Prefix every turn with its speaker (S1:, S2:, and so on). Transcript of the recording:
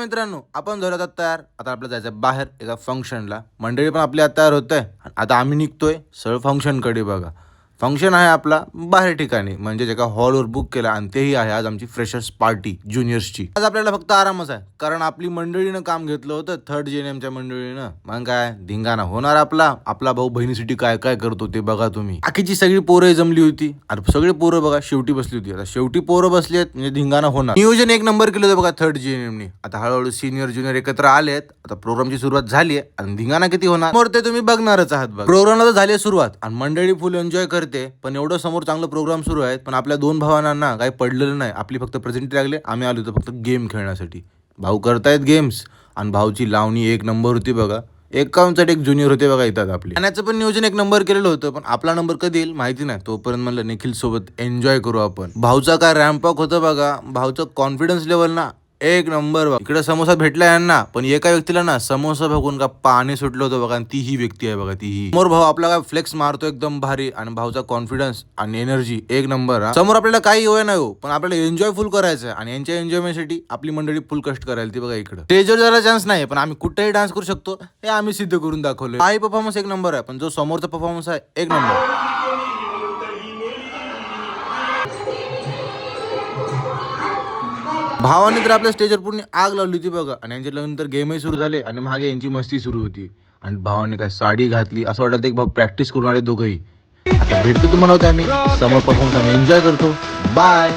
S1: मित्रांनो, आपण झालो आता तयार. आता आपल्याला जायचं बाहेर एका फंक्शनला. मंडळी पण आपली आता तयार होत आहे. आता आम्ही निघतोय सरळ फंक्शनकडे. बघा, फंक्शन आहे आपला बाहेर ठिकाणी, म्हणजे एका हॉलवर बुक केला आणि तेही आहे आज आमची फ्रेशर्स पार्टी ज्युनियर्सची. आज आपल्याला फक्त आरामच आहे, कारण आपली मंडळीनं काम घेतलं होतं, 3rd JNMच्या मंडळीनं. मग काय धिंगाणा होणार आपला भाऊ बहिणीसाठी काय काय करतो ते बघा तुम्ही. बाकीची सगळी पोरं जमली होती आणि सगळी पोरं बघा शेवटी बसली होती. आता शेवटी पोरं बसली आहेत म्हणजे धिंगाणा होणार. नियोजन एक नंबर केलं होतं बघा 3rd JNMनी. आता हळूहळू सिनियर ज्युनियर एकत्र आलेत. आता प्रोग्रामची सुरुवात झाली आहे आणि धिंगाणा किती होणार समोर ते तुम्ही बघणारच आहात. बघा, प्रोग्रामला तर झाली सुरुवात आणि मंडळी फुल एन्जॉय करते. पण एवढं समोर चांगलं प्रोग्राम सुरू आहेत, पण आपल्या 2 भावांना काही पडलेलं नाही. आपली फक्त प्रेझेंट लागले. आम्ही आलो होतो फक्त गेम खेळण्यासाठी. भाऊ करतायत गेम्स आणि भाऊची लावणी एक नंबर होती बघा. एक ज्युनियर होते बघा इथं आपली. गाण्याचं पण नियोजन एक नंबर केलेलं होतं, पण आपला नंबर कधी येईल माहिती नाही. तोपर्यंत म्हणलं निखिल सोबत एन्जॉय करू आपण. भाऊचा काय रॅम्पॉक होतं बघा. भाऊचं कॉन्फिडन्स लेवल ना एक नंबर. इकडे समोसा भेटला यांना, पण एका व्यक्तीला ना समोसा बघून का पाणी सुटलं होतं बघा. आणि ती ही व्यक्ती आहे बघा, ती समोर भाऊ आपला काय फ्लेक्स मारतो एकदम भारी. आणि भाऊचा कॉन्फिडन्स आणि एनर्जी एक नंबर. समोर आपल्याला काही होय नाही हो, पण आपल्याला एन्जॉय फुल करायचं आहे. आणि यांच्या एन्जॉयमेंटसाठी आपली मंडळी फुल कष्ट करायला ती बघा. इकडे स्टेजवर जायला चान्स नाही, पण आम्ही कुठेही डान्स करू शकतो हे आम्ही सिद्ध करून दाखवलं. काही परफॉर्मन्स एक नंबर आहे, पण जो समोरचा परफॉर्मन्स आहे एक नंबर. भावाने तर आपल्या स्टेजवर पूर्ण आग लावली होती बघा. आणि यांच्या नंतर गेमही सुरू झाले आणि मागे यांची मस्ती सुरू होती. आणि भावाने काय साडी घातली, असं वाटत एक भाऊ प्रॅक्टिस करून आले दोघंही. आता भेटतो तुम्हाला होते आम्ही समोर परफॉर्मन्स आम्ही एन्जॉय करतो. बाय.